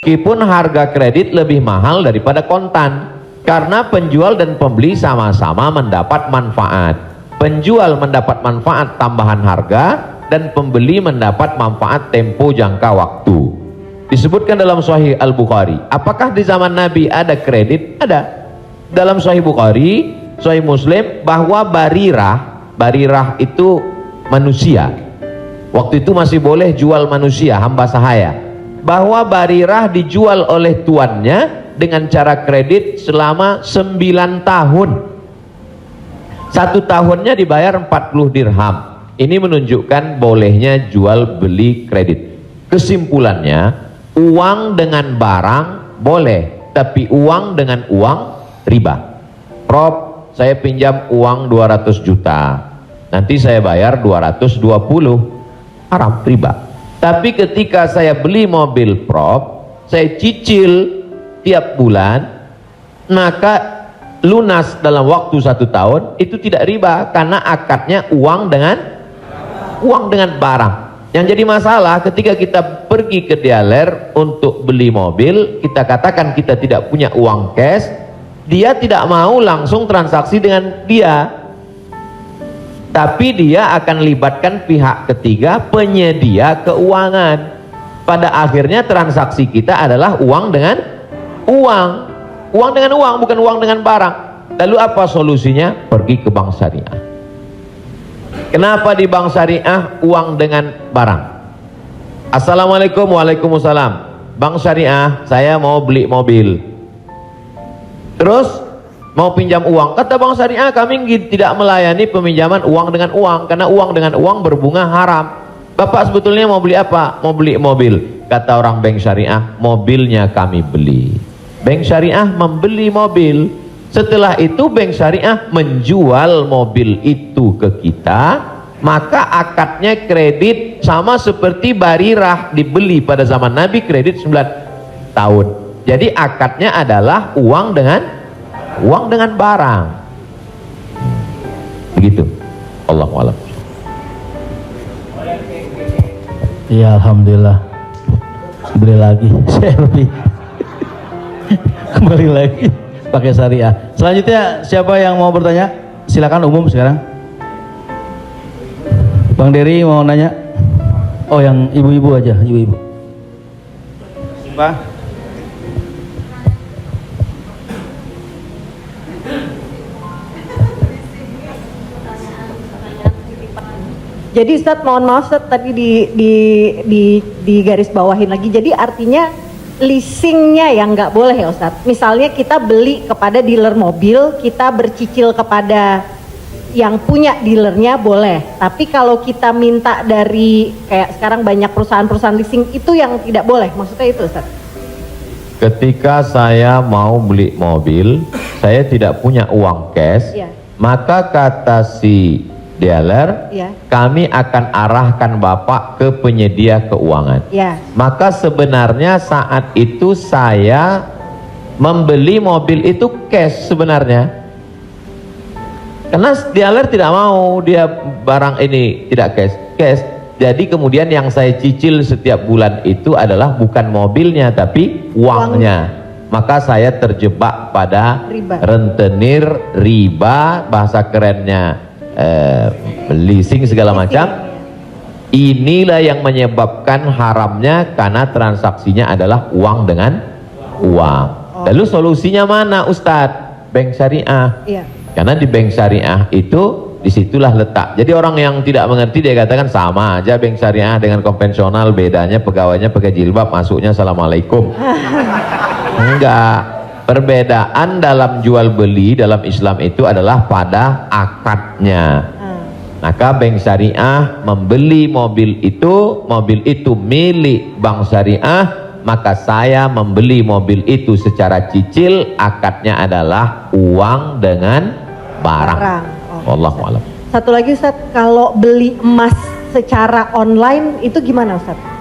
Meskipun harga kredit lebih mahal daripada kontan, karena penjual dan pembeli sama-sama mendapat manfaat. Penjual mendapat manfaat tambahan harga dan pembeli mendapat manfaat tempo jangka waktu. Disebutkan dalam Sahih Al-Bukhari. Apakah di zaman Nabi ada kredit? Ada. Dalam Sahih Bukhari, Sahih Muslim, bahwa Barirah itu manusia. Waktu itu masih boleh jual manusia, hamba sahaya. Bahwa Barirah dijual oleh tuannya dengan cara kredit selama 9 tahun. 1 tahunnya dibayar 40 dirham. Ini menunjukkan bolehnya jual beli kredit. Kesimpulannya, uang dengan barang boleh, tapi uang dengan uang riba. Prof, saya pinjam uang 200 juta, nanti saya bayar 220, haram, riba. Tapi ketika saya beli mobil, Prof, saya cicil tiap bulan, maka lunas dalam waktu 1 tahun, itu tidak riba, karena akadnya uang dengan barang. Yang jadi masalah ketika kita pergi ke dealer untuk beli mobil, kita katakan kita tidak punya uang cash, dia tidak mau langsung transaksi dengan dia, tapi dia akan libatkan pihak ketiga, penyedia keuangan. Pada akhirnya transaksi kita adalah uang dengan uang, bukan uang dengan barang. Lalu apa solusinya? Pergi ke bank syariah. Kenapa di bank syariah uang dengan barang? Assalamualaikum, waalaikumsalam. Bank syariah, saya mau beli mobil, terus mau pinjam uang. Kata bank syariah, kami tidak melayani peminjaman uang dengan uang, karena uang dengan uang berbunga haram. Bapak sebetulnya mau beli apa? Mau beli mobil. Kata orang bank syariah, mobilnya kami beli. Bank syariah membeli mobil. Setelah itu bank syariah menjual mobil itu ke kita, maka akadnya kredit sama seperti Barirah dibeli pada zaman Nabi, kredit 9 tahun. Jadi akadnya adalah uang dengan barang. Begitu. Allahu a'lam. Iya, alhamdulillah. Beli lagi, saya lebih kembali lagi pakai syariah. Selanjutnya siapa yang mau bertanya? Silakan, umum sekarang. Bang Dery mau nanya? Oh, yang ibu-ibu aja, ibu-ibu. Pak. Jadi Ustadz, mohon maaf Ustadz, tadi di garis bawahin lagi. Jadi artinya leasingnya yang nggak boleh ya Ustadz. Misalnya kita beli kepada dealer mobil, kita bercicil kepada yang punya dealernya boleh. Tapi kalau kita minta dari kayak sekarang banyak perusahaan-perusahaan leasing, itu yang tidak boleh. Maksudnya itu Ustadz. Ketika saya mau beli mobil, saya tidak punya uang cash, Ya. maka kata si dealer, Ya. kami akan arahkan Bapak ke penyedia keuangan. Ya. Maka sebenarnya saat itu saya membeli mobil itu cash sebenarnya, karena dealer tidak mau dia barang ini tidak cash. Jadi kemudian yang saya cicil setiap bulan itu adalah bukan mobilnya tapi uangnya. Maka saya terjebak pada Riba. rentenir, riba, bahasa kerennya leasing segala macam. Inilah yang menyebabkan haramnya, karena transaksinya adalah uang dengan uang. Lalu solusinya mana Ustadz? Bank syariah. Iya. Karena di bank syariah itu disitulah letak. Jadi orang yang tidak mengerti dia katakan sama aja bank syariah dengan konvensional, bedanya pegawainya pakai jilbab, masuknya assalamualaikum. Enggak. Perbedaan dalam jual beli dalam Islam itu adalah pada akadnya. Maka bank syariah membeli mobil itu milik bank syariah, maka saya membeli mobil itu secara cicil, akadnya adalah uang dengan barang. Wallahu a'lam. Satu lagi Ustadz, kalau beli emas secara online itu gimana Ustadz?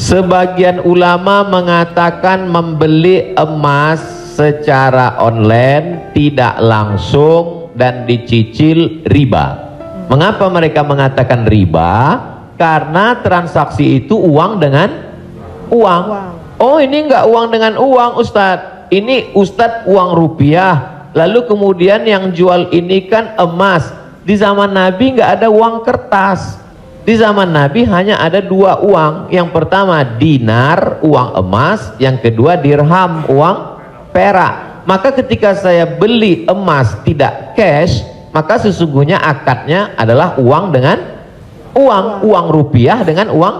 Sebagian ulama mengatakan membeli emas secara online tidak langsung dan dicicil riba. Mengapa mereka mengatakan riba? Karena transaksi itu uang dengan uang. Oh, ini enggak uang dengan uang, Ustadz. Ini Ustadz uang rupiah. Lalu kemudian yang jual ini kan emas. Di zaman Nabi enggak ada uang kertas. Di zaman Nabi hanya ada dua uang. Yang pertama dinar, uang emas. Yang kedua dirham, uang perak. Maka ketika saya beli emas tidak cash, maka sesungguhnya akadnya adalah uang dengan uang rupiah dengan uang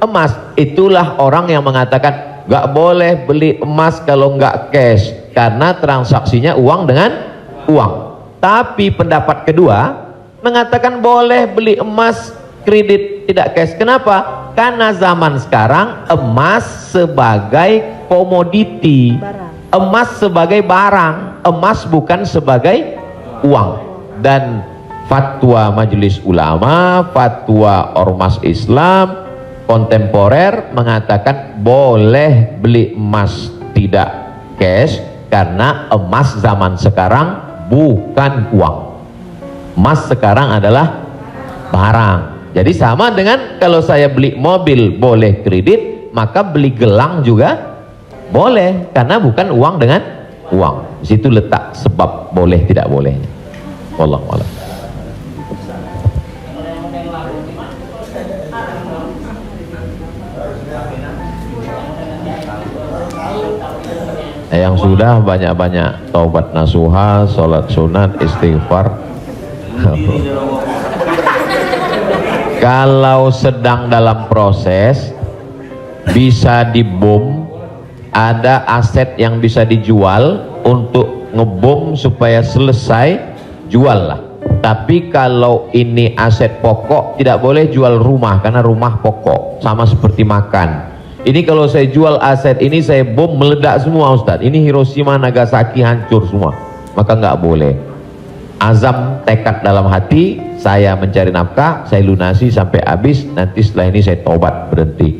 emas. Itulah orang yang mengatakan nggak boleh beli emas kalau nggak cash, karena transaksinya uang dengan uang. Tapi pendapat kedua mengatakan boleh beli emas kredit tidak cash. Kenapa? Karena zaman sekarang emas sebagai komoditi, emas sebagai barang, emas bukan sebagai uang. Dan fatwa Majelis Ulama, fatwa Ormas Islam kontemporer mengatakan boleh beli emas tidak cash, karena emas zaman sekarang bukan uang. Emas sekarang adalah barang. Jadi sama dengan kalau saya beli mobil boleh kredit, maka beli gelang juga boleh, karena bukan uang dengan uang. Di situ letak sebab boleh tidak bolehnya. Wallahu a'lam. Yang sudah banyak-banyak taubat nasuha, sholat sunat, istighfar. Kalau sedang dalam proses bisa dibom, ada aset yang bisa dijual untuk ngebom supaya selesai, jual lah. Tapi kalau ini aset pokok tidak boleh jual rumah, karena rumah pokok sama seperti makan. Ini kalau saya jual aset ini, saya bom meledak semua Ustadz. Ini Hiroshima Nagasaki hancur semua, maka nggak boleh. Azam tekad dalam hati, saya mencari nafkah, saya lunasi sampai habis, nanti setelah ini saya tobat berhenti.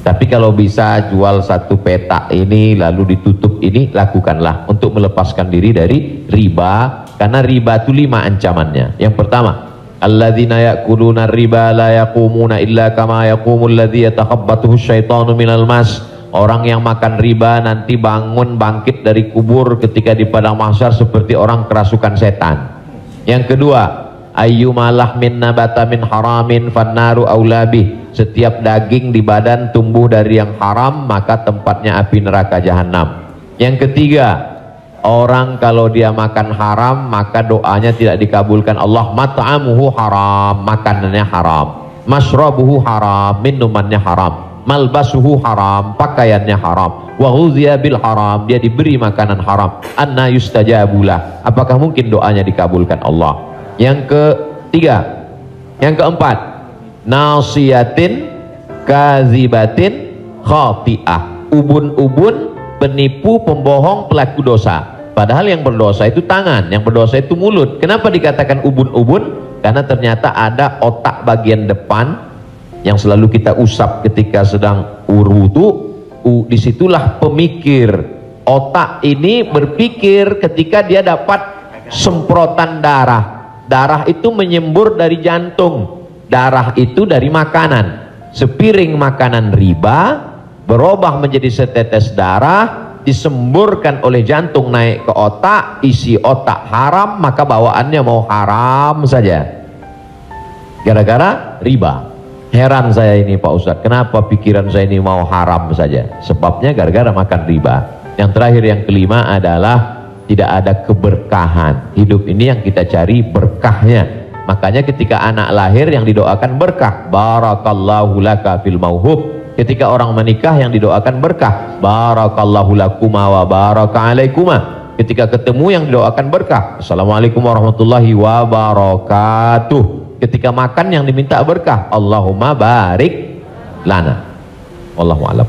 Tapi kalau bisa jual satu petak ini lalu ditutup ini, lakukanlah untuk melepaskan diri dari riba, karena riba itu 5 ancamannya. Yang pertama, alladzina ya'kuluna riba la yaqumuna illa kama yaqumul ladzi yatakhabbathu syaitanu minal mas. Orang yang makan riba nanti bangkit dari kubur ketika di padang mahsyar seperti orang kerasukan setan. Yang kedua, ayyuma lahmin nabata min haramin fannaru aula bih. Setiap daging di badan tumbuh dari yang haram, maka tempatnya api neraka jahanam. Yang ketiga, orang kalau dia makan haram maka doanya tidak dikabulkan Allah. Mat'amuhu haram, makanannya haram. Mashrabuhu haram, minumannya haram. Malbasuhu haram, pakaiannya haram. Wa ghuziya bil haram, dia diberi makanan haram. Anna yustajabulah, apakah mungkin doanya dikabulkan Allah? Yang ketiga, yang keempat, nasiyatin kazibatin khati'ah, ubun-ubun, penipu, pembohong, pelaku dosa. Padahal yang berdosa itu tangan, yang berdosa itu mulut. Kenapa dikatakan ubun-ubun? Karena ternyata ada otak bagian depan yang selalu kita usap ketika sedang wudu. Disitulah pemikir. Otak ini berpikir ketika dia dapat semprotan darah. Darah itu menyembur dari jantung. Darah itu dari makanan. Sepiring makanan riba berubah menjadi setetes darah, disemburkan oleh jantung naik ke otak, isi otak haram, maka bawaannya mau haram saja. Gara-gara riba. Heran saya ini Pak Ustadz, kenapa pikiran saya ini mau haram saja? Sebabnya gara-gara makan riba. Yang terakhir, yang kelima adalah tidak ada keberkahan. Hidup ini yang kita cari berkahnya. Makanya ketika anak lahir yang didoakan berkah, barakallahu laka fil mauhub. Ketika orang menikah yang didoakan berkah, barakallahu lakuma wa baraka alaikuma. Ketika ketemu yang didoakan berkah, assalamualaikum warahmatullahi wabarakatuh. Ketika makan yang diminta berkah, Allahumma barik lana. Wallahu a'lam.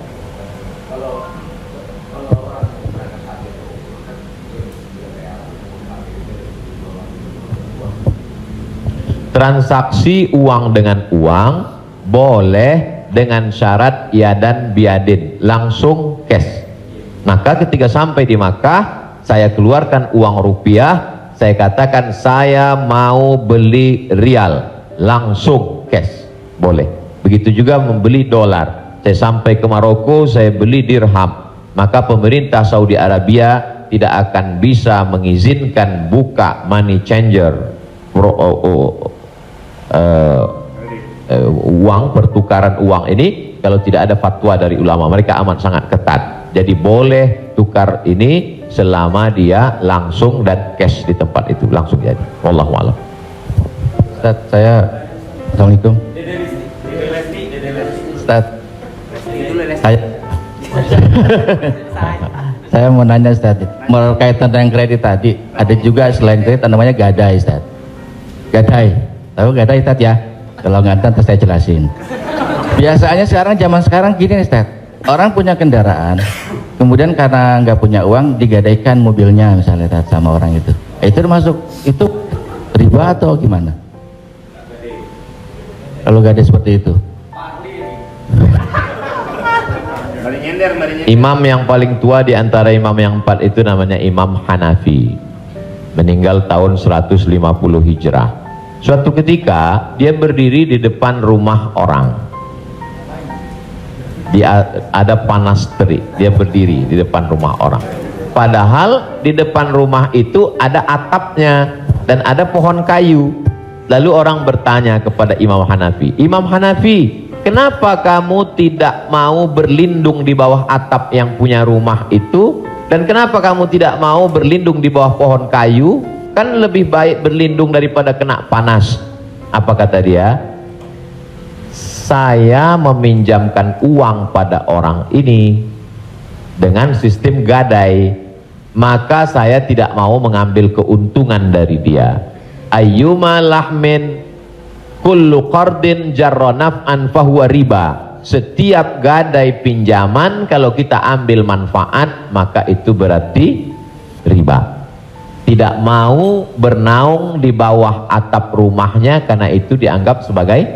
Transaksi uang dengan uang boleh dengan syarat yadan biadin, langsung cash. Maka ketika sampai di Makkah, saya keluarkan uang rupiah, saya katakan saya mau beli rial, langsung cash, boleh. Begitu juga membeli dolar, saya sampai ke Maroko, saya beli dirham, maka pemerintah Saudi Arabia tidak akan bisa mengizinkan buka money changer, uang, pertukaran uang ini kalau tidak ada fatwa dari ulama. Mereka amat sangat ketat. Jadi boleh tukar ini selama dia langsung dan cash di tempat itu langsung jadi. Wallahu a'lam. Ustaz, Assalamualaikum. Ustaz, saya mau nanya Ustaz, berkaitan dengan kredit tadi, ada juga selain kredit namanya gadai Ustaz. Gadai, tahu gadai Ustaz ya? Kalau nggak tahu saya jelasin. Biasanya zaman sekarang gini Ustaz, orang punya kendaraan, kemudian karena nggak punya uang digadaikan mobilnya misalnya Ustaz, sama orang itu. Itu termasuk itu riba atau gimana? Kalau gadai seperti itu. Imam yang paling tua di antara imam yang 4 itu namanya Imam Hanafi, meninggal tahun 150 Hijrah. Suatu ketika dia berdiri di depan rumah orang, ada panas terik, dia berdiri di depan rumah orang, padahal di depan rumah itu ada atapnya dan ada pohon kayu. Lalu orang bertanya kepada Imam Hanafi, Imam Hanafi, kenapa kamu tidak mau berlindung di bawah atap yang punya rumah itu? Dan kenapa kamu tidak mau berlindung di bawah pohon kayu? Kan lebih baik berlindung daripada kena panas. Apa kata dia? Saya meminjamkan uang pada orang ini dengan sistem gadai, maka saya tidak mau mengambil keuntungan dari dia. Ayyuma lahmin kullu qardin jarra naf'an fahuwa riba. Setiap gadai pinjaman kalau kita ambil manfaat maka itu berarti riba. Tidak mau bernaung di bawah atap rumahnya karena itu dianggap sebagai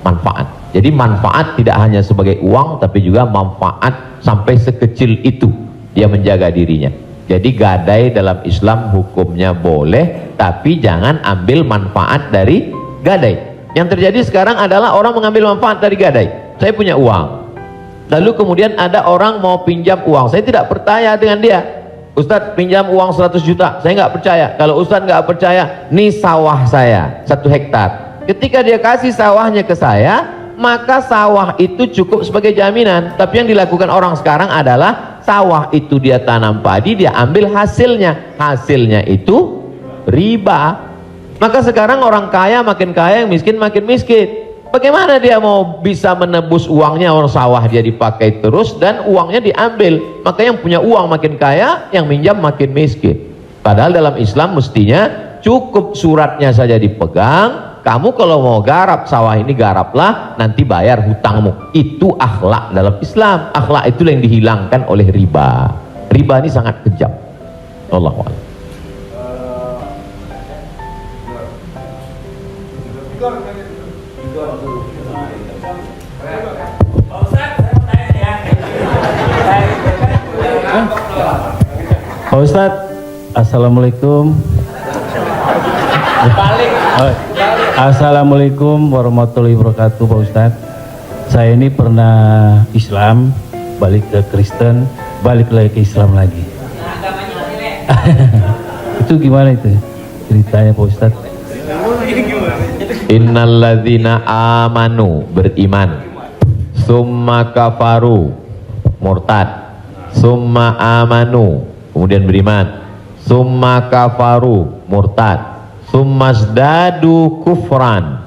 manfaat. Jadi manfaat tidak hanya sebagai uang tapi juga manfaat sampai sekecil itu dia menjaga dirinya. Jadi gadai dalam Islam hukumnya boleh, tapi jangan ambil manfaat dari gadai. Yang terjadi sekarang adalah orang mengambil manfaat dari gadai. Saya punya uang, lalu kemudian ada orang mau pinjam uang, saya tidak percaya dengan dia. Ustadz pinjam uang 100 juta, saya nggak percaya. Kalau Ustadz nggak percaya, nih sawah saya 1 hektar. Ketika dia kasih sawahnya ke saya, maka sawah itu cukup sebagai jaminan. Tapi yang dilakukan orang sekarang adalah sawah itu dia tanam padi, dia ambil hasilnya, hasilnya itu riba. Maka sekarang orang kaya makin kaya, yang miskin makin miskin. Bagaimana dia mau bisa menebus uangnya? Orang sawah dia dipakai terus dan uangnya diambil. Maka yang punya uang makin kaya, yang minjam makin miskin. Padahal dalam Islam mestinya cukup suratnya saja dipegang. Kamu kalau mau garap sawah ini garaplah, nanti bayar hutangmu. Itu akhlak dalam Islam. Akhlak itu yang dihilangkan oleh riba. Riba ini sangat kejam. Wallahu a'lam. Pak Ustadz, Assalamualaikum. Assalamualaikum warahmatullahi wabarakatuh Pak Ustadz. Saya ini pernah Islam, balik ke Kristen, balik lagi ke Islam lagi. Itu gimana itu ceritanya Pak Ustadz? Innalladzina amanu, beriman, summa kafaru, murtad, summa amanu, kemudian beriman, summa kafaru, murtad, summa zdadu kufran,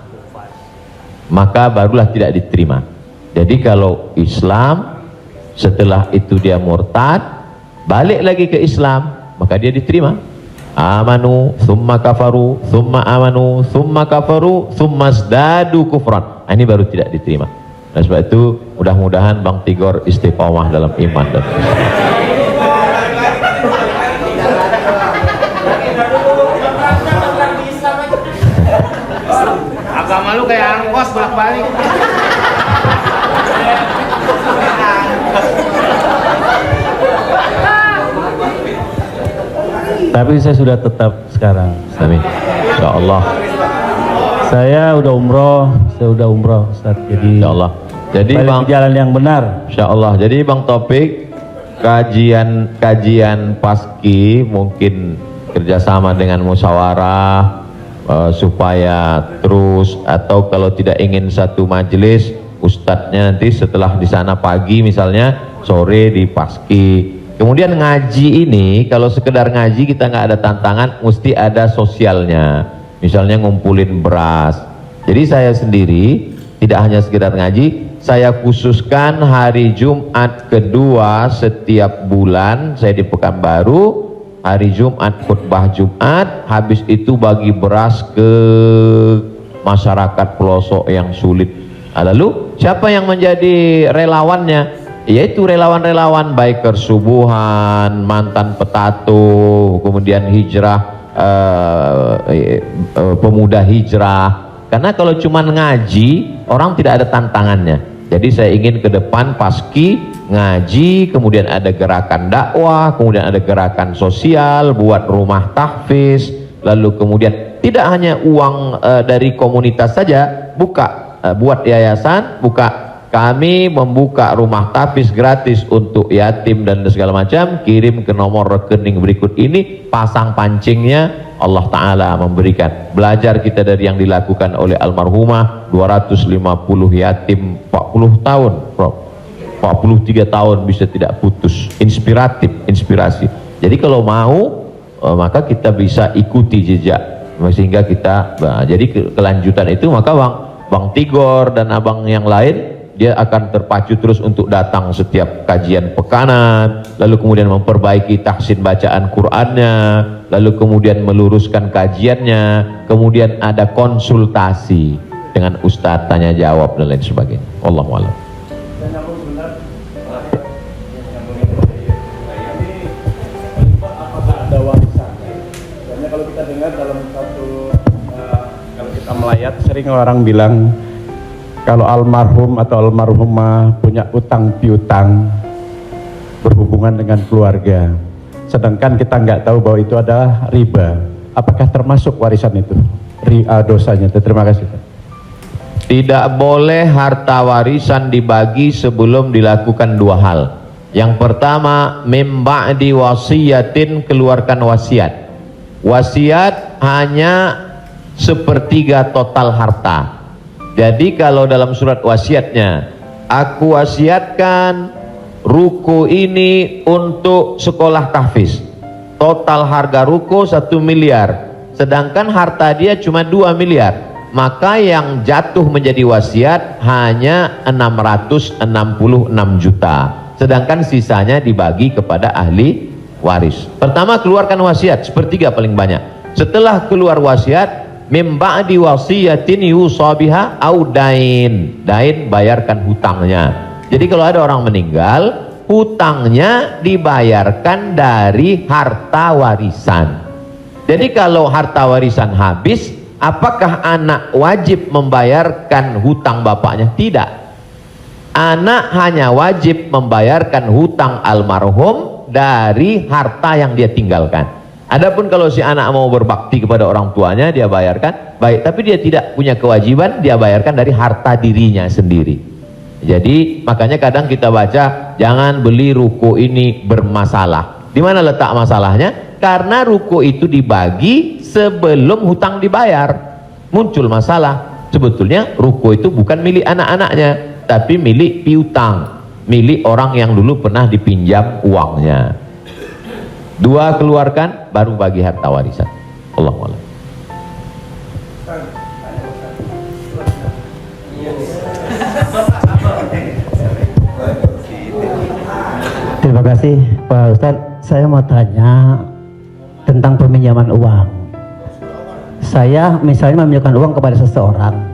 maka barulah tidak diterima. Jadi kalau Islam setelah itu dia murtad, balik lagi ke Islam, maka dia diterima. Amanu summa kafaru summa amanu summa kafaru summa zdadu kufran, ini baru tidak diterima. Nah, sebab itu mudah-mudahan Bang Tigor istiqomah dalam iman dan agama lu kayak angkos bolak-balik. Tapi saya sudah tetap sekarang. amin. Insya Allah. Saya udah umroh Ustaz. Jadi Insya Allah. Jadi balik Bang, ke jalan yang benar. Insya Allah. Jadi Bang Topik, kajian paski mungkin kerjasama dengan musyawarah supaya terus, atau kalau tidak ingin satu majelis, ustadznya nanti setelah di sana pagi misalnya, sore di paski. Kemudian ngaji ini, kalau sekedar ngaji kita nggak ada tantangan, mesti ada sosialnya. Misalnya ngumpulin beras. Jadi saya sendiri tidak hanya sekedar ngaji, saya khususkan hari Jumat kedua setiap bulan saya di Pekanbaru, hari Jumat khutbah Jumat, habis itu bagi beras ke masyarakat pelosok yang sulit. Lalu siapa yang menjadi relawannya? Yaitu relawan-relawan biker subuhan, mantan petato, kemudian hijrah, pemuda hijrah. Karena kalau cuma ngaji, orang tidak ada tantangannya. Jadi saya ingin ke depan paski ngaji, kemudian ada gerakan dakwah, kemudian ada gerakan sosial, buat rumah tahfiz, lalu kemudian tidak hanya uang dari komunitas saja, buat yayasan, kami membuka rumah tahfiz gratis untuk yatim dan segala macam, kirim ke nomor rekening berikut ini, pasang pancingnya, Allah Ta'ala memberikan. Belajar kita dari yang dilakukan oleh almarhumah, 250 yatim 40 tahun, 43 tahun bisa tidak putus. Inspirasi. Jadi kalau mau, maka kita bisa ikuti jejak, sehingga kita, jadi kelanjutan itu, maka Bang Tigor dan abang yang lain, dia akan terpacu terus untuk datang setiap kajian pekanan, lalu kemudian memperbaiki tahsin bacaan Qur'annya, lalu kemudian meluruskan kajiannya, kemudian ada konsultasi dengan ustadz, tanya jawab dan lain sebagainya. Wallahu a'lam. Apakah ada warisan? Karena kalau kita dengar dalam satu kalau kita melayat, sering orang bilang kalau almarhum atau almarhumah punya utang piutang berhubungan dengan keluarga, sedangkan kita nggak tahu bahwa itu adalah riba. Apakah termasuk warisan itu dosanya? Terima kasih. Tidak boleh harta warisan dibagi sebelum dilakukan dua hal. Yang pertama, mim ba'di wasiyatin, keluarkan wasiat. Wasiat hanya sepertiga total harta. Jadi kalau dalam surat wasiatnya, aku wasiatkan ruko ini untuk sekolah tahfiz, total harga ruko 1 miliar, sedangkan harta dia cuma 2 miliar, maka yang jatuh menjadi wasiat hanya 666 juta, sedangkan sisanya dibagi kepada ahli waris. Pertama, keluarkan wasiat sepertiga paling banyak. Setelah keluar wasiat, mim ba'di wasiyatin yusa biha au dain. Dain, bayarkan hutangnya. Jadi kalau ada orang meninggal, hutangnya dibayarkan dari harta warisan. Jadi kalau harta warisan habis, apakah anak wajib membayarkan hutang bapaknya? Tidak. Anak hanya wajib membayarkan hutang almarhum dari harta yang dia tinggalkan. Adapun kalau si anak mau berbakti kepada orang tuanya, dia bayarkan, baik, tapi dia tidak punya kewajiban, dia bayarkan dari harta dirinya sendiri. Jadi makanya kadang kita baca, jangan beli ruko ini bermasalah. Di mana letak masalahnya? Karena ruko itu dibagi sebelum hutang dibayar. Muncul masalah. Sebetulnya ruko itu bukan milik anak-anaknya, tapi milik piutang, milik orang yang dulu pernah dipinjam uangnya. Dua keluarkan, baru bagi harta warisan. Allahu a'lam. Terima kasih Pak Ustadz. Saya mau tanya tentang peminjaman uang. Saya misalnya meminjamkan uang kepada seseorang,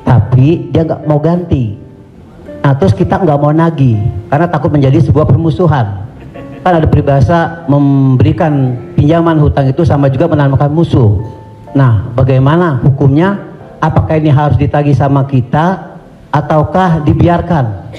tapi dia nggak mau ganti. Nah, terus kita nggak mau nagih karena takut menjadi sebuah permusuhan. Kan ada peribahasa, memberikan pinjaman hutang itu sama juga menanamkan musuh. Nah, bagaimana hukumnya? Apakah ini harus ditagih sama kita ataukah dibiarkan?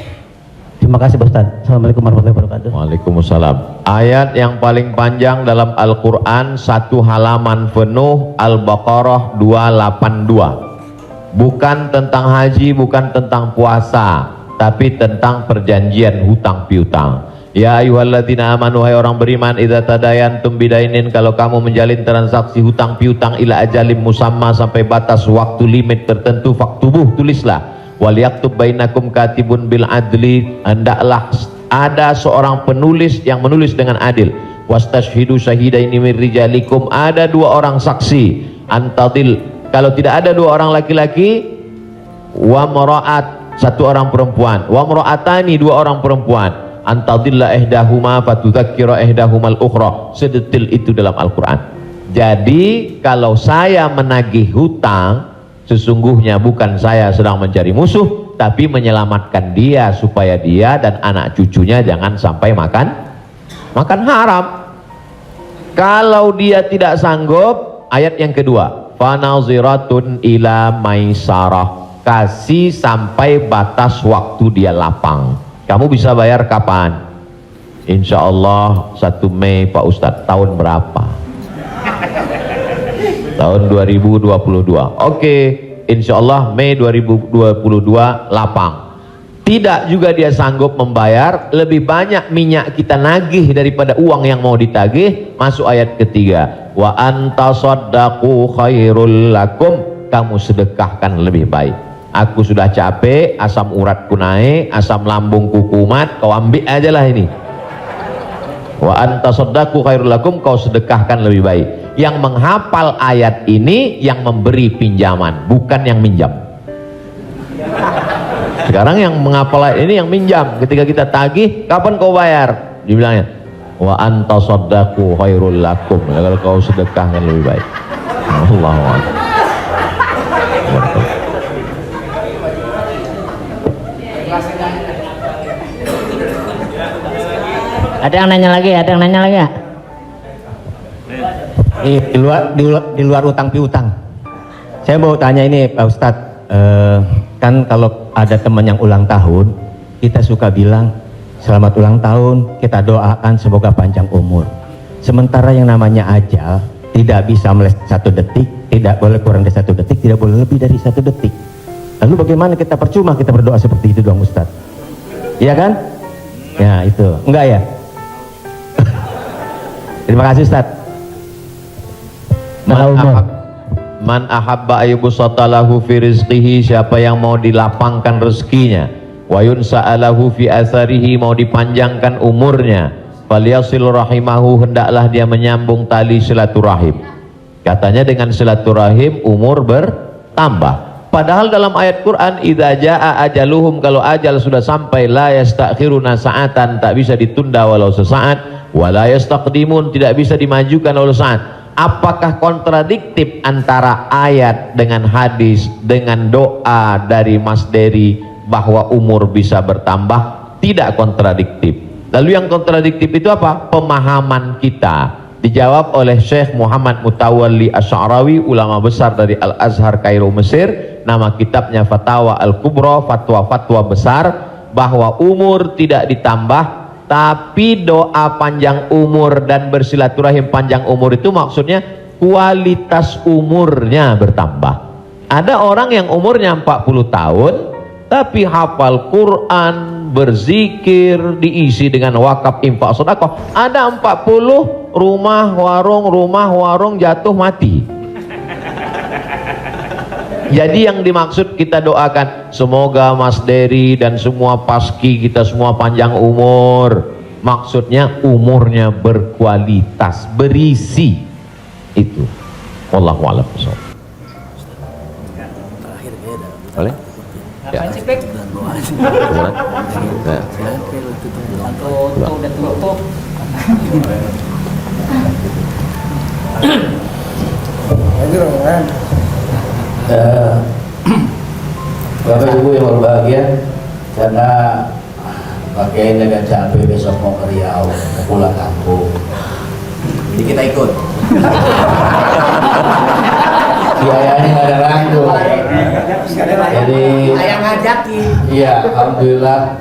Terima kasih Pak Ustaz. Assalamualaikum warahmatullahi wabarakatuh. Waalaikumsalam. Ayat yang paling panjang dalam Al-Quran, 1 halaman penuh, Al-Baqarah 282. Bukan tentang haji, bukan tentang puasa. tapi tentang perjanjian hutang piutang. Ya ayyuhalladzina amanu, hai orang beriman, idza tadayantum bidainin, kalau kamu menjalin transaksi hutang piutang ila ajalim musamma, sampai batas waktu limit tertentu, faktubuh, tulislah. Wal yaktub bainakum katibun bil adli, hendaklah ada seorang penulis yang menulis dengan adil. Wastashhidu syahidaini min rijalikum, ada 2 orang saksi. Antadil, kalau tidak ada 2 orang laki-laki, wa maraat, 1 orang perempuan, wa maraatani, 2 orang perempuan, antadilla ihdahuma fatudzakkira ihdahumal ukhra, sedetil itu dalam Al-Quran. Jadi kalau saya menagih hutang, sesungguhnya bukan saya sedang mencari musuh, tapi menyelamatkan dia supaya dia dan anak cucunya jangan sampai makan haram. Kalau dia tidak sanggup, ayat yang kedua, fanaziratun ila maisarah, kasih sampai batas waktu dia lapang. Kamu bisa bayar kapan? Insya Allah 1 Mei Pak Ustadz. Tahun berapa? Tahun 2022. Oke, insya Allah Mei 2022 lapang. Tidak juga dia sanggup membayar, lebih banyak minyak kita nagih daripada uang yang mau ditagih. Masuk ayat ketiga, wa antasaddaqu khairul lakum, kamu sedekahkan lebih baik. Aku sudah capek, asam uratku naik, asam lambungku kumat, kau ambil aja lah ini. Wa antasaddaqu khairul lakum, kau sedekahkan lebih baik. Yang menghafal ayat ini yang memberi pinjaman, bukan yang minjam. Sekarang yang menghafal ayat ini yang minjam. Ketika kita tagih, kapan kau bayar? Dibilangnya, wa antasaddaqu khairul lakum, kalau kau sedekahkan lebih baik. Allahu akbar. Ada yang nanya lagi? Ada yang nanya lagi ya? Di luar utang piutang. Saya mau tanya ini Pak Ustadz, kan kalau ada teman yang ulang tahun, kita suka bilang selamat ulang tahun, kita doakan semoga panjang umur. Sementara yang namanya ajal tidak bisa meleset 1 detik, tidak boleh kurang dari 1 detik, tidak boleh lebih dari 1 detik. Lalu bagaimana kita percuma kita berdoa seperti itu dong Ustadz? Iya kan? Ya itu, enggak ya? Terima kasih Ustaz. Man ahabba ayyubsatalahu fi rizqihi, siapa yang mau dilapangkan rezekinya, wa yunsa'alahu fi atharihi, mau dipanjangkan umurnya, falyasil rahimahu, hendaklah dia menyambung tali silaturahim. Katanya dengan silaturahim umur bertambah. Padahal dalam ayat Quran, idza jaa ajaluhum, kalau ajal sudah sampai, la yastakhiruna sa'atan, tak bisa ditunda walau sesaat, wala yastaqdimun, tidak bisa dimajukan walau saat. Apakah kontradiktif antara ayat dengan hadis dengan doa dari Mas Dery bahwa umur bisa bertambah? Tidak kontradiktif. Lalu yang kontradiktif itu apa? Pemahaman kita. Dijawab oleh Syekh Muhammad Mutawalli Asy'arawi, ulama besar dari Al-Azhar Kairo Mesir. Nama kitabnya Fatawa Al-Kubra, fatwa-fatwa besar, bahwa umur tidak ditambah, tapi doa panjang umur dan bersilaturahim panjang umur itu maksudnya kualitas umurnya bertambah. Ada orang yang umurnya 40 tahun tapi hafal Quran, berzikir, diisi dengan wakaf, infak, sedekah. Ada 40 rumah warung jatuh mati. Jadi yang dimaksud kita doakan, semoga Mas Dery dan semua paski kita semua panjang umur. Maksudnya umurnya berkualitas, berisi. Itu. Wallahu a'lam bishawab. Boleh? Ya. Bapak Ibu yang berbahagia, karena pakai dengan capek besok mau ke Riau, mau pulang kampung, jadi kita ikut. Biayanya nggak ada ragu. Jadi Ayah ngajakin. iya, alhamdulillah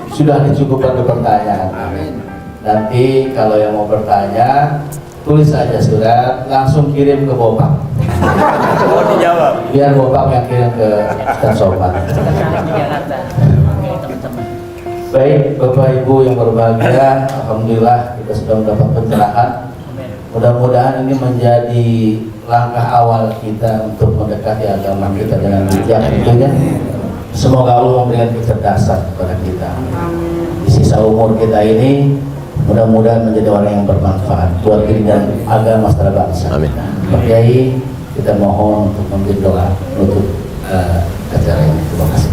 sudah dicukupkan untuk pertanyaan. Nanti kalau yang mau bertanya, tulis saja surat, langsung kirim ke Bopak. Oh, dijawab. Biar Bopak yang kirim ke Ustaz Somad. Baik, Bapak Ibu yang berbahagia, alhamdulillah kita sudah mendapat pencerahan. Mudah-mudahan ini menjadi langkah awal kita untuk mendekati agama kita dengan bijak tentunya. Semoga Allah memberikan kecerdasan kepada kita. Di sisa umur kita ini, mudah-mudahan menjadi orang yang bermanfaat buat diri dan agama serta bangsa. Amin. Pak Kiai, kita mohon untuk memberi doa untuk acara ini. Terima kasih.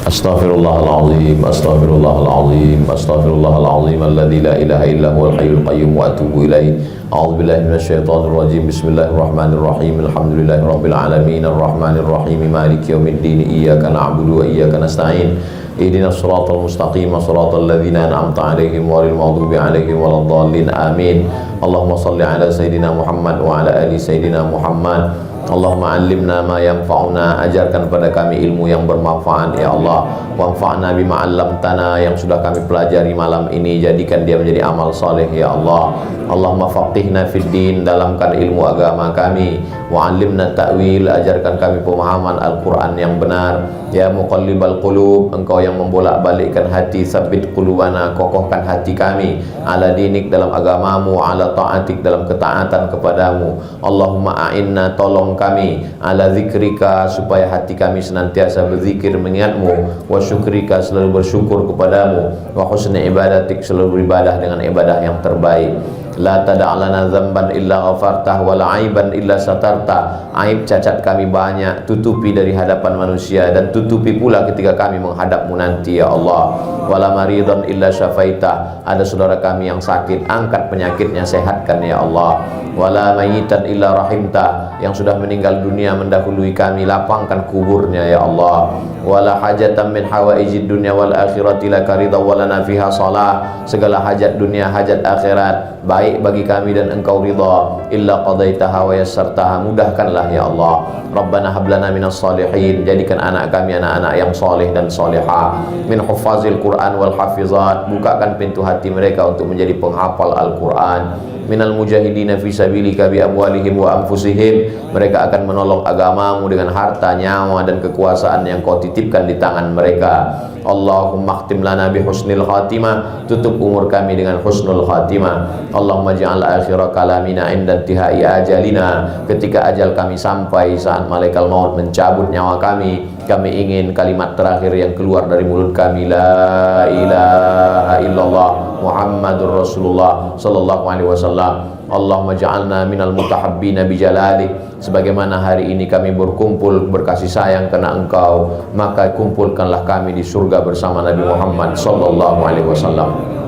Astaghfirullahaladzim, astaghfirullahaladzim, astaghfirullahaladzim alladzi la ilaha illa huwal hayyul qayyum wa atubu ilaih. A'udzubillahi minasyaitonir rajim. Bismillahirrahmanirrahim. Alhamdulillahirabbil alamin arrahmanir rahim maliki yaumiddin. Iyyaka na'budu wa iyyaka nasta'in. Ihdinas siratal mustaqim, siratal ladzina an'amta 'alaihim ghairil maghdubi 'alaihim waladdallin. Amin. Allahumma shalli ala sayidina Muhammad wa ala ali sayidina Muhammad. Allahumma allimna ma yanfa'una, ajarkan pada kami ilmu yang bermanfaat ya Allah. Wanfa'na bima 'allamtana, yang sudah kami pelajari malam ini jadikan dia menjadi amal saleh ya Allah. Allahumma faqihna fid din, dalamkan ilmu agama kami. Wa 'allimna ta'wil, ajarkan kami pemahaman Al-Qur'an yang benar. Ya muqallibal qulub, engkau yang membolak-balikkan hati, sabbit qulubana, kokohkan hati kami ala dinik, dalam agamamu, ala ta'atik, dalam ketaatan kepadamu. Allahumma a'inna, tolong kami, ala zikrika, supaya hati kami senantiasa berzikir mengingatmu, wa syukrika, selalu bersyukur kepadamu, wa husni ibadatik, selalu beribadah dengan ibadah yang terbaik. La tada'lana zamban illa ghafartah, wa la aiban illa satarta, aib cacat kami banyak, tutupi dari hadapan manusia dan tutupi pula ketika kami menghadapmu nanti ya Allah. Wala maridan illa syafaitah, ada saudara kami yang sakit, angkat penyakitnya, sehatkan ya Allah. Wala mayitan illa rahimta, yang sudah meninggal dunia mendahului kami, lapangkan kuburnya ya Allah. Wala hajatan min hawaijid dunya wal akhirati laka ridha wa lana fiha salah, segala hajat dunia hajat akhirat baik bagi kami dan engkau ridha, illa qadaitaha wa yassartaha, mudahkanlah ya Allah. Rabbana hablana minas salihin, jadikan anak kami anak-anak yang soleh dan solehah, min huffazil Quran wal hafizat, bukakan pintu hati mereka untuk menjadi penghafal Al-Quran. Minal mujahidina fi sabilika bi amwalihim wa anfusihim, mereka akan menolong agamamu dengan harta, nyawa dan kekuasaan yang kau titipkan di tangan mereka. Allahumma khtim lana bi husnil khatimah, tutup umur kami dengan husnul khatimah. Allahumma ja'al akhira kalamina inda intihai ajalina, ketika ajal kami sampai, saat malaikat maut mencabut nyawa kami ingin kalimat terakhir yang keluar dari mulut kami, la ilaha illallah Muhammadur Rasulullah sallallahu alaihi wasallam. Allahumma ja'alna minal mutahabbina bijalalik, sebagaimana hari ini kami berkumpul berkasih sayang karena engkau, maka kumpulkanlah kami di surga bersama Nabi Muhammad sallallahu alaihi wasallam.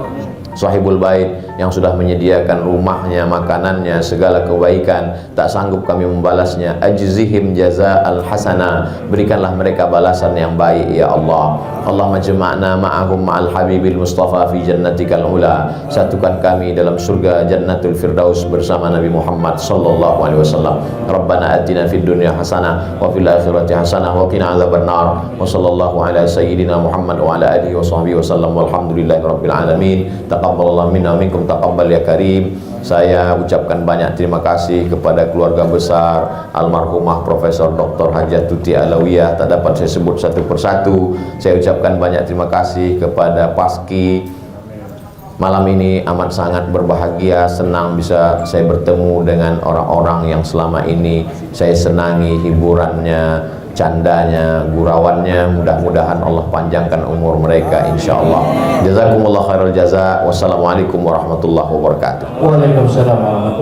Sahibul bait yang sudah menyediakan rumahnya, makanannya, segala kebaikan, tak sanggup kami membalasnya. Ajzihim jaza'al hasana, berikanlah mereka balasan yang baik ya Allah. Allahumma jama'na ma'ahum ma'al habibil mustafa fi jannatikal ula, satukan kami dalam surga jannatul firdaus bersama Nabi Muhammad sallallahu alaihi wasallam. Rabbana atina fid dunya hasanah wa fil akhirati hasanah wa qina adzabannar. Wa sallallahu ala sayyidina Muhammad wa ala alihi wa sahbihi wasallam, walhamdulillahi rabbil alamin. Taqabbalallahu minna minkum taqabbal ya karim. Saya ucapkan banyak terima kasih kepada keluarga besar almarhumah Profesor Dr. Hajah Tuti Alawiyah, tak dapat saya sebut satu persatu. Saya ucapkan banyak terima kasih kepada Paski. Malam ini amat sangat berbahagia, senang bisa saya bertemu dengan orang-orang yang selama ini saya senangi hiburannya, candanya, gurauannya. Mudah-mudahan Allah panjangkan umur mereka insyaallah. Jazakumullah khairal jaza. Wassalamualaikum warahmatullahi wabarakatuh. Waalaikumsalam warahmatullahi wabarakatuh.